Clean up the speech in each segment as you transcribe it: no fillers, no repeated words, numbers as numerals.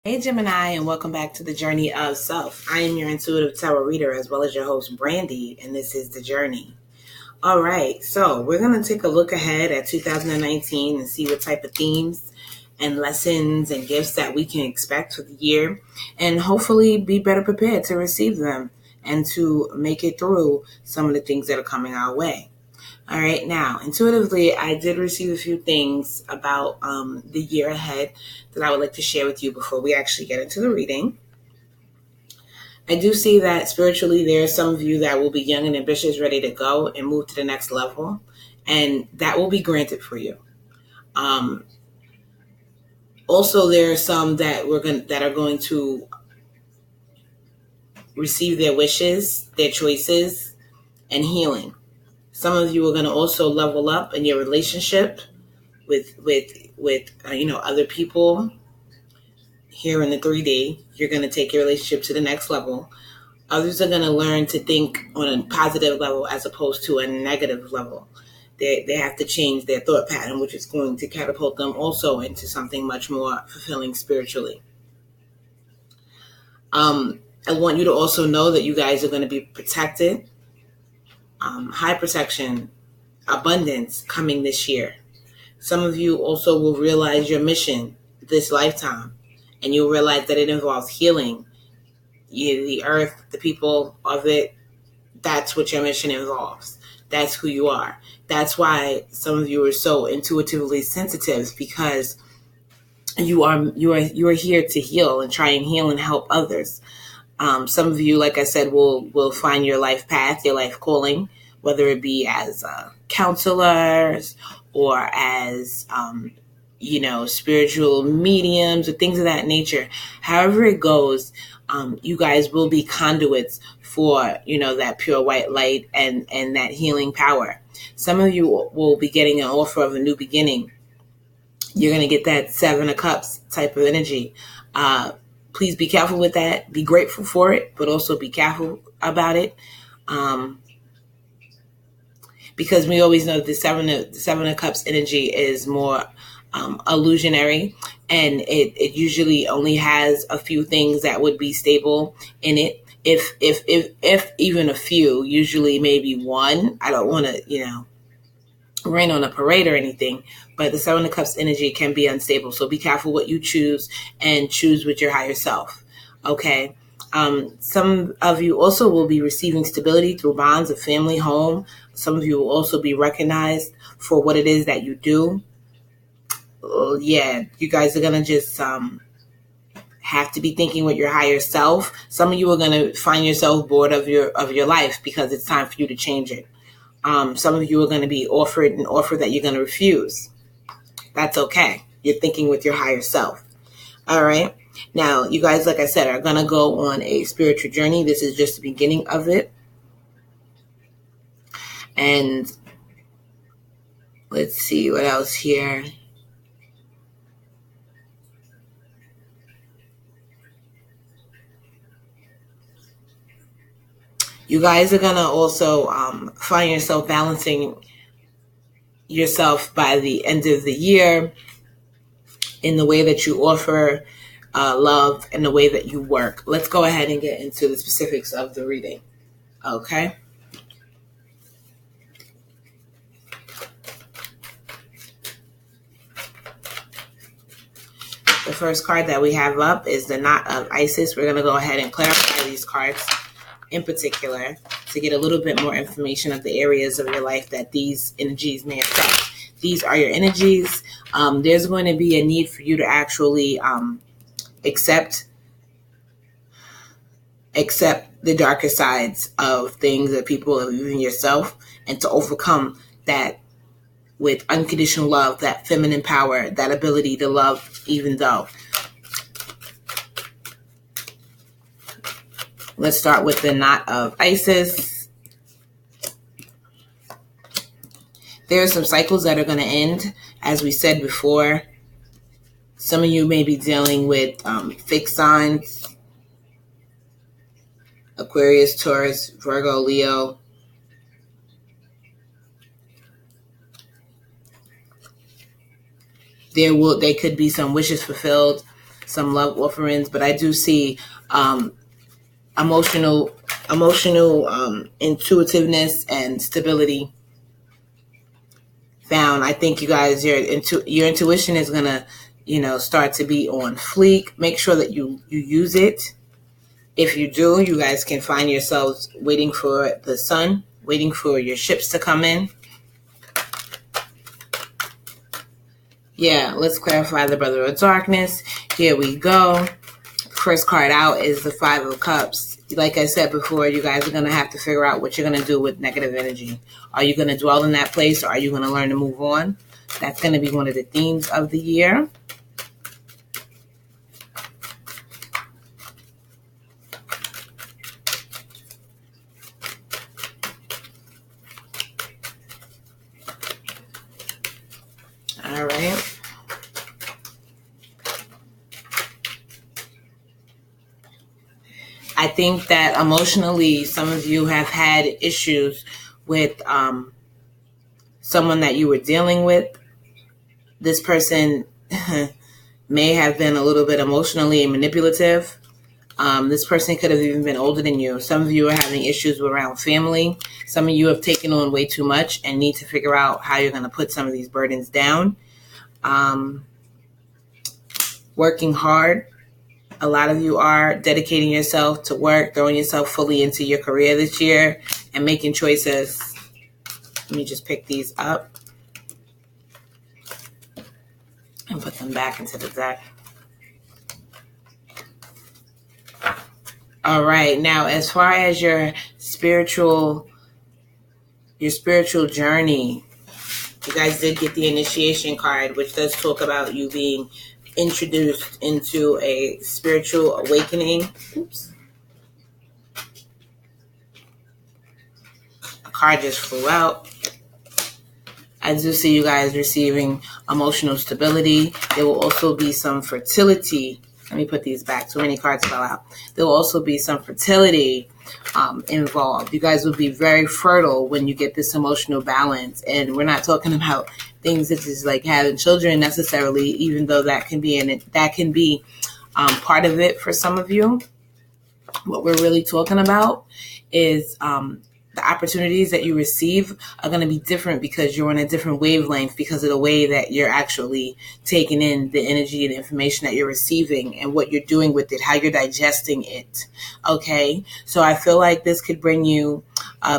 Hey Gemini, and welcome back to the Journey of Self. I am your intuitive tarot reader as well as your host Brandy, and this is The Journey. All right, so we're going to take a look ahead at 2019 and see what type of themes and lessons and gifts that we can expect for the year, and hopefully be better prepared to receive them and to make it through some of the things that are coming our way. All right, now, intuitively, I did receive a few things about the year ahead that I would like to share with you before we actually get into the reading. I do see that spiritually, there are some of you that will be young and ambitious, ready to go and move to the next level, and that will be granted for you. Also, there are some that are going to receive their wishes, their choices, and healing. Some of you are going to also level up in your relationship with other people. Here in the 3D, you're going to take your relationship to the next level. Others are going to learn to think on a positive level as opposed to a negative level. They have to change their thought pattern, which is going to catapult them also into something much more fulfilling spiritually. I want you to also know that you guys are going to be protected. High protection, abundance coming this year. Some of you also will realize your mission this lifetime, and you'll realize that it involves healing the earth, the people of it. That's what your mission involves. That's who you are. That's why some of you are so intuitively sensitive, because you are here to heal and try and heal and help others. Some of you, like I said, will find your life path, your life calling, whether it be as counselors or as spiritual mediums or things of that nature. However it goes, you guys will be conduits for that pure white light and that healing power. Some of you will be getting an offer of a new beginning. You're going to get that 7 of Cups type of energy. Please be careful with that. Be grateful for it, but also be careful about it. Because we always know the 7 of Cups energy is more illusionary, and it usually only has a few things that would be stable in it. If even a few, usually maybe one. I don't want to, rain on a parade or anything, but the 7 of Cups energy can be unstable. So be careful what you choose, and choose with your higher self. Okay. Some of you also will be receiving stability through bonds of family, home. Some of you will also be recognized for what it is that you do. You guys are going to just have to be thinking with your higher self. Some of you are going to find yourself bored of your life because it's time for you to change it. Some of you are going to be offered an offer that you're going to refuse. That's okay. You're thinking with your higher self. All right. Now, you guys, like I said, are going to go on a spiritual journey. This is just the beginning of it. And let's see what else here. You guys are going to also find yourself balancing yourself by the end of the year in the way that you offer love and the way that you work. Let's go ahead and get into the specifics of the reading. Okay. The first card that we have up is the Knot of Isis. We're going to go ahead and clarify these cards in particular to get a little bit more information of the areas of your life that these energies may affect. These are your energies. There's going to be a need for you to actually accept the darker sides of things, that people, or even yourself, and to overcome that with unconditional love, that feminine power, that ability to love even though. Let's start with the Knot of Isis. There are some cycles that are going to end, as we said before. Some of you may be dealing with fixed signs: Aquarius, Taurus, Virgo, Leo. There could be some wishes fulfilled. some love offerings, but I do see emotional intuitiveness and stability found. I think you guys, your intuition is gonna, start to be on fleek. Make sure that you use it. If you do, you guys can find yourselves waiting for the sun, waiting for your ships to come in. Yeah, let's clarify the Brother of Darkness. Here we go. First card out is the Five of Cups. Like I said before, you guys are going to have to figure out what you're going to do with negative energy. Are you going to dwell in that place, or are you going to learn to move on? That's going to be one of the themes of the year. All right. I think that emotionally, some of you have had issues with someone that you were dealing with. This person may have been a little bit emotionally manipulative. This person could have even been older than you. Some of you are having issues around family. Some of you have taken on way too much and need to figure out how you're going to put some of these burdens down. Working hard. A lot of you are dedicating yourself to work, throwing yourself fully into your career this year and making choices. Let me just pick these up and put them back into the deck. All right. Now, as far as your spiritual journey, you guys did get the initiation card, which does talk about you being introduced into a spiritual awakening. Oops. A card just flew out. I do see you guys receiving emotional stability. There will also be some fertility. Let me put these back. Too many cards fell out. There will also be some fertility involved. You guys will be very fertile when you get this emotional balance. And we're not talking about things such as like having children necessarily, even though that can be part of it for some of you. What we're really talking about is the opportunities that you receive are going to be different because you're on a different wavelength because of the way that you're actually taking in the energy and the information that you're receiving and what you're doing with it, how you're digesting it. Okay. So I feel like this could bring you,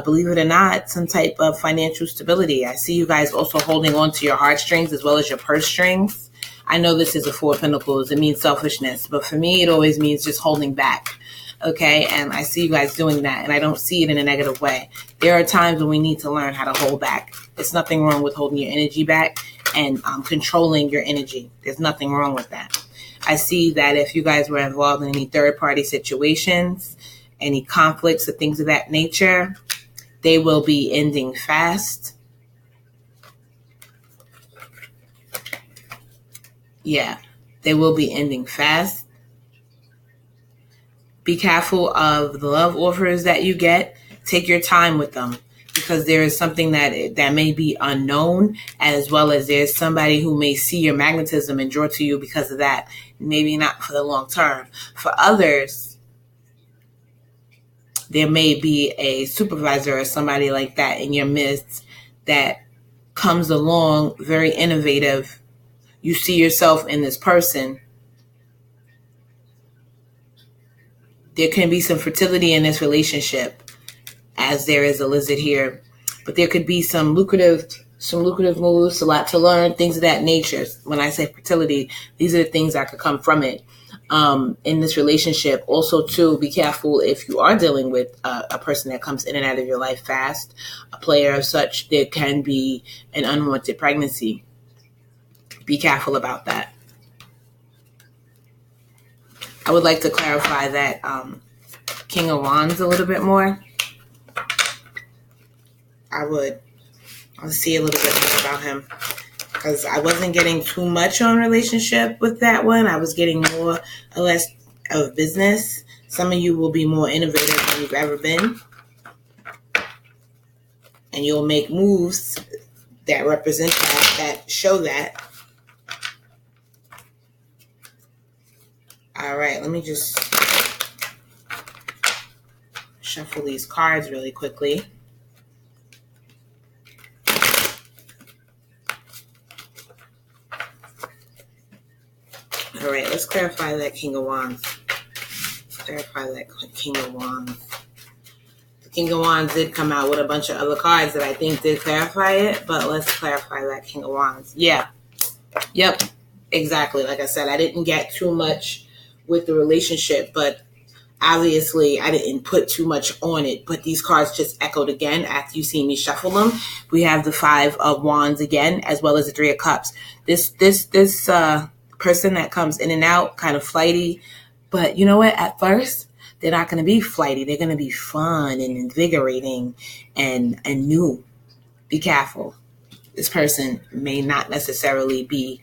believe it or not, some type of financial stability. I see you guys also holding on to your heartstrings as well as your purse strings. I know this is a Four of Pentacles. It means selfishness, but for me, it always means just holding back. Okay, and I see you guys doing that, and I don't see it in a negative way. There are times when we need to learn how to hold back. There's nothing wrong with holding your energy back and controlling your energy. There's nothing wrong with that. I see that if you guys were involved in any third-party situations, any conflicts or things of that nature, they will be ending fast. Yeah, they will be ending fast. Be careful of the love offers that you get. Take your time with them because there is something that may be unknown, as well as there's somebody who may see your magnetism and draw to you because of that. Maybe not for the long term. For others, there may be a supervisor or somebody like that in your midst that comes along very innovative. You see yourself in this person. There can be some fertility in this relationship, as there is a lizard here. But there could be some lucrative moves, a lot to learn, things of that nature. When I say fertility, these are the things that could come from it in this relationship. Also, too, be careful if you are dealing with a person that comes in and out of your life fast, a player of such, there can be an unwanted pregnancy. Be careful about that. I would like to clarify that King of Wands a little bit more. I'll see a little bit more about him because I wasn't getting too much on relationship with that one. I was getting more or less of business. Some of you will be more innovative than you've ever been. And you'll make moves that represent that show that. All right, let me just shuffle these cards really quickly. All right, let's clarify that King of Wands. Clarify that King of Wands. The King of Wands did come out with a bunch of other cards that I think did clarify it, but let's clarify that King of Wands. Yeah. Yep. Exactly. Like I said, I didn't get too much with the relationship, but obviously I didn't put too much on it. But these cards just echoed again after you see me shuffle them. We have the Five of Wands again, as well as the Three of Cups. This person that comes in and out, kind of flighty. But you know what? At first, they're not going to be flighty. They're going to be fun and invigorating and new. Be careful. This person may not necessarily be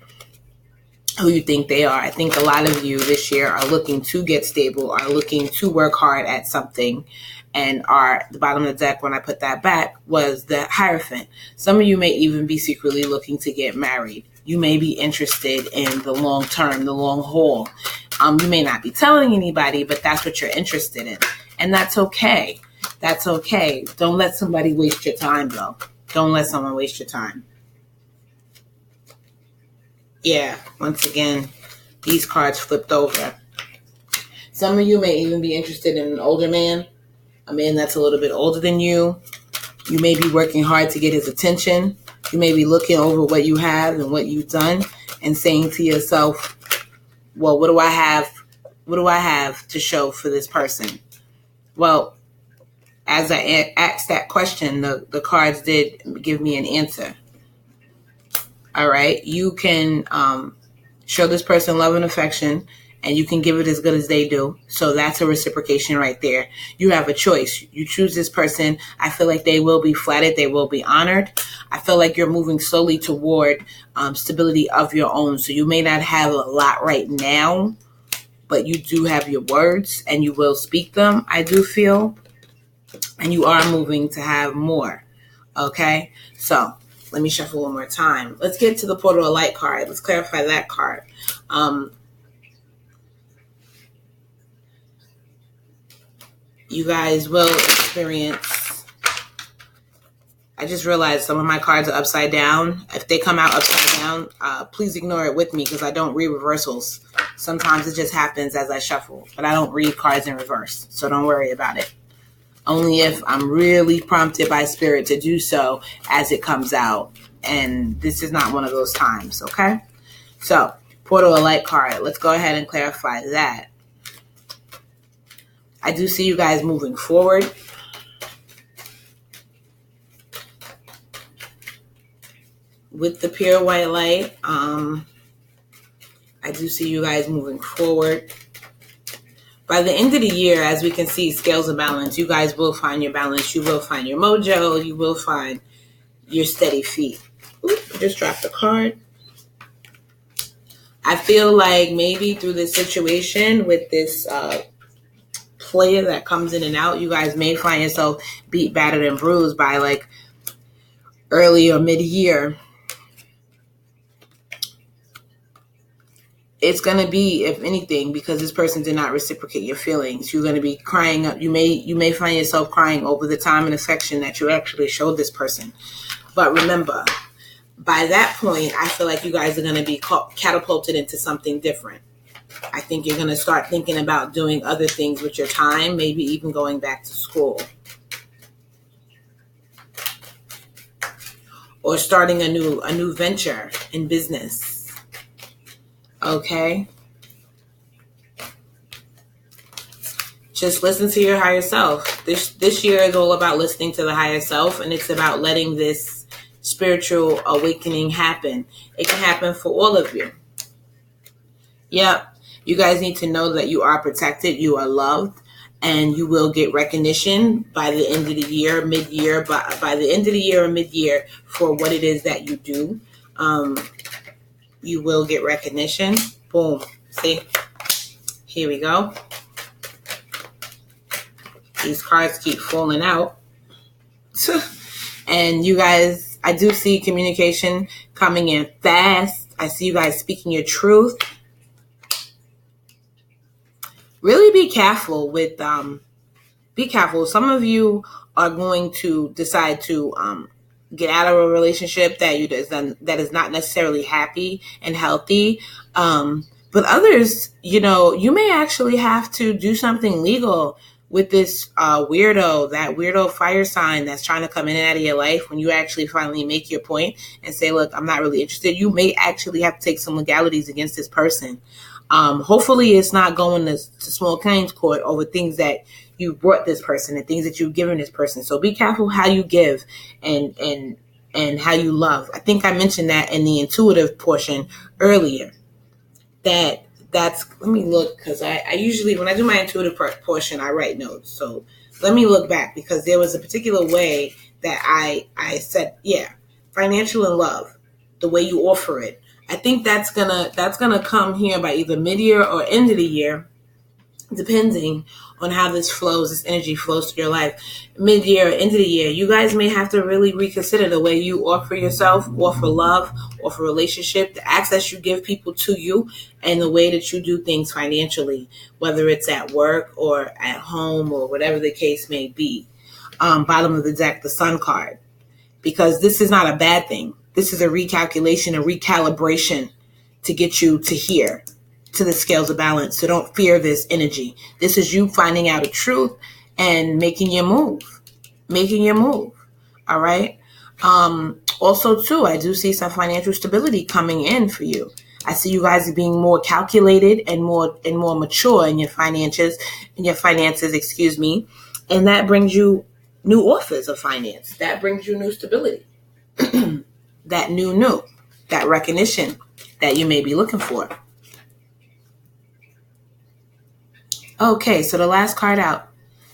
who you think they are. I think a lot of you this year are looking to get stable, are looking to work hard at something, and are the bottom of the deck when I put that back was the Hierophant. Some of you may even be secretly looking to get married. You may be interested in the long term, the long haul. You may not be telling anybody, but that's what you're interested in. And that's okay. That's okay. Don't let somebody waste your time, though. Don't let someone waste your time. Yeah, once again, these cards flipped over. Some of you may even be interested in an older man, a man that's a little bit older than you. You may be working hard to get his attention. You may be looking over what you have and what you've done and saying to yourself, well, what do I have? What do I have to show for this person? Well, as I asked that question, the cards did give me an answer. All right. You can show this person love and affection, and you can give it as good as they do. So that's a reciprocation right there. You have a choice. You choose this person. I feel like they will be flattered. They will be honored. I feel like you're moving slowly toward stability of your own. So you may not have a lot right now, but you do have your words and you will speak them, I do feel. And you are moving to have more. Okay. So let me shuffle one more time. Let's get to the Portal of Light card. Let's clarify that card. You guys will experience, I just realized some of my cards are upside down. If they come out upside down, please ignore it with me because I don't read reversals. Sometimes it just happens as I shuffle, but I don't read cards in reverse, so don't worry about it. Only if I'm really prompted by spirit to do so as it comes out. And this is not one of those times, okay? So, Portal of Light card. Let's go ahead and clarify that. I do see you guys moving forward. With the pure white light, I do see you guys moving forward. By the end of the year, as we can see, scales of balance, you guys will find your balance. You will find your mojo. You will find your steady feet. Oop, I just dropped the card. I feel like maybe through this situation with this player that comes in and out, you guys may find yourself beat, battered, and bruised by like early or mid-year. It's going to be, if anything, because this person did not reciprocate your feelings, you're going to be crying up. You may find yourself crying over the time and affection that you actually showed this person. But remember, by that point, I feel like you guys are going to be catapulted into something different. I think you're going to start thinking about doing other things with your time, maybe even going back to school. Or starting a new venture in business. Okay? Just listen to your higher self. This year is all about listening to the higher self, and it's about letting this spiritual awakening happen. It can happen for all of you. Yep. You guys need to know that you are protected, you are loved, and you will get recognition by the end of the year, mid-year, by the end of the year or mid-year for what it is that you do. You will get recognition. Boom. See? Here we go. These cards keep falling out. And you guys, I do see communication coming in fast. I see you guys speaking your truth. really be careful with be careful. Some of you are going to decide to get out of a relationship that is not necessarily happy and healthy. But others, you may actually have to do something legal with this that weirdo fire sign that's trying to come in and out of your life. When you actually finally make your point and say, look, I'm not really interested, you may actually have to take some legalities against this person. Hopefully it's not going to small claims court over things that you brought this person and things that you've given this person. So be careful how you give and how you love. I think I mentioned that in the intuitive portion earlier. Let me look, because I usually, when I do my intuitive portion, I write notes. So let me look back, because there was a particular way that I said, financial and love, the way you offer it. I think that's gonna come here by either mid-year or end of the year, depending on how this energy flows through your life. Mid-year or end of the year, you guys may have to really reconsider the way you offer yourself, offer love, offer relationship, the access you give people to you, and the way that you do things financially, whether it's at work or at home or whatever the case may be. Bottom of the deck, the Sun card. Because this is not a bad thing. This is a recalculation, a recalibration to get you to here, to the scales of balance. So don't fear this energy. This is you finding out a truth and making your move. All right. Also too, I do see some financial stability coming in for you. I see you guys being more calculated and more mature in your finances, excuse me. And that brings you new offers of finance. That brings you new stability. That recognition that you may be looking for. Okay, so the last card out,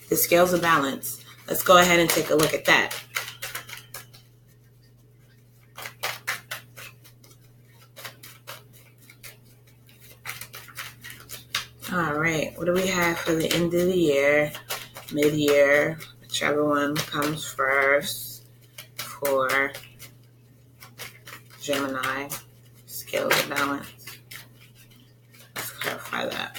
the scales of balance. Let's go ahead and take a look at that. All right, what do we have for the end of the year, mid-year, whichever one comes first for Gemini, scales of balance. Let's clarify that.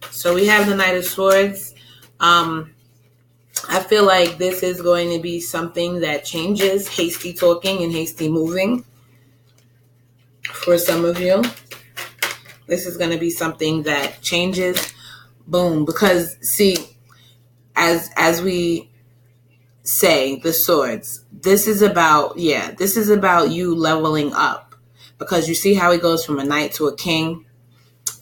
So we have the Knight of Swords. I feel like this is going to be something that changes hasty talking and hasty moving for some of you. This is going to be something that changes. Boom. Because see, as we say, the swords, this is about you leveling up, because you see how it goes from a knight to a king.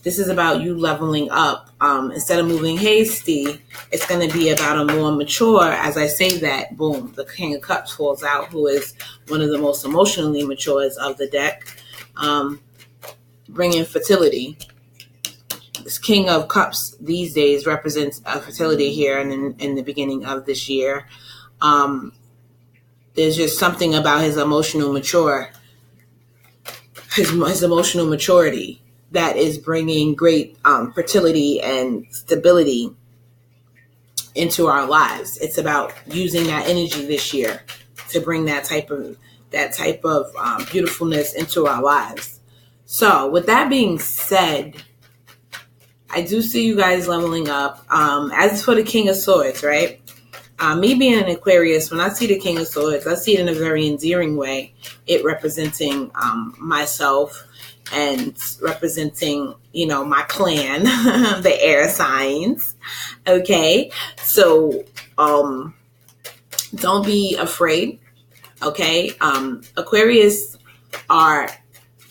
This is about you leveling up. Instead of moving hasty, it's going to be about a more mature. As I say that, boom, the King of Cups falls out, who is one of the most emotionally matures of the deck, bringing fertility. This King of Cups these days represents fertility here and in the beginning of this year. There's just something about his emotional maturity that is bringing great fertility and stability into our lives. It's about using that energy this year to bring that type of beautifulness into our lives. So with that being said, I do see you guys leveling up. As for the King of Swords, right? Me being an Aquarius, when I see the King of Swords, I see it in a very endearing way. It representing myself and representing, my clan, the air signs. Okay. So, don't be afraid. Okay. Aquarius are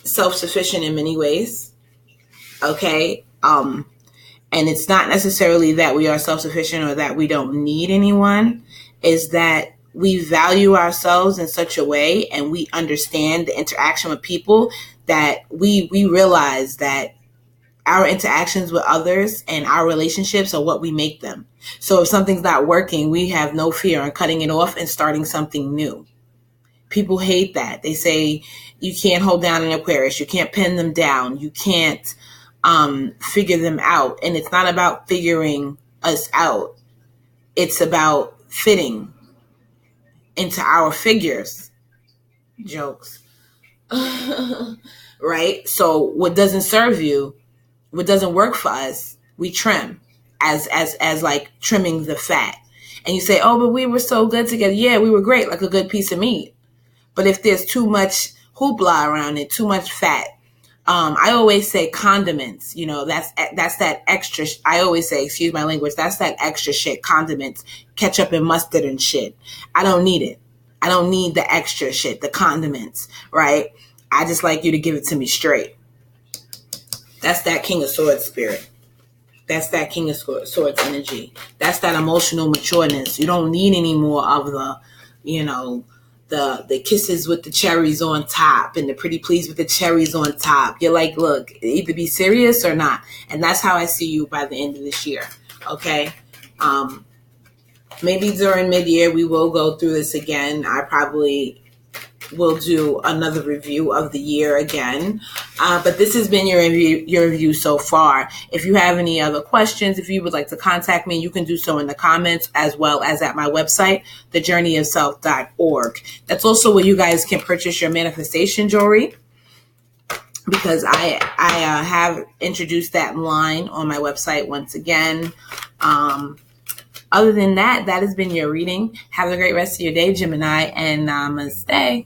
self-sufficient in many ways. Okay. And it's not necessarily that we are self-sufficient or that we don't need anyone. Is that we value ourselves in such a way and we understand the interaction with people that we realize that our interactions with others and our relationships are what we make them. So if something's not working, we have no fear in cutting it off and starting something new. People hate that. They say you can't hold down an Aquarius. You can't pin them down. You can't figure them out. And it's not about figuring us out. It's about fitting into our figures. Jokes. right? So what doesn't serve you, what doesn't work for us, we trim as like trimming the fat. And you say, oh, but we were so good together. Yeah, we were great, like a good piece of meat. But if there's too much hoopla around it, too much fat, I always say condiments, that's that extra. I always say, excuse my language, that's that extra shit, condiments, ketchup and mustard and shit. I don't need it. I don't need the extra shit, the condiments, right? I just like you to give it to me straight. That's that King of Swords spirit. That's that King of Swords energy. That's that emotional matureness. You don't need any more of the, the kisses with the cherries on top and the pretty please with the cherries on top. You're like, look, either be serious or not. And that's how I see you by the end of this year. Okay. Maybe during mid-year, we will go through this again. I probably will do another review of the year again. But this has been your review so far. If you have any other questions, if you would like to contact me, you can do so in the comments as well as at my website, thejourneyofself.org. That's also where you guys can purchase your manifestation jewelry, because I have introduced that line on my website once again. Other than that, that has been your reading. Have a great rest of your day, Gemini, and namaste.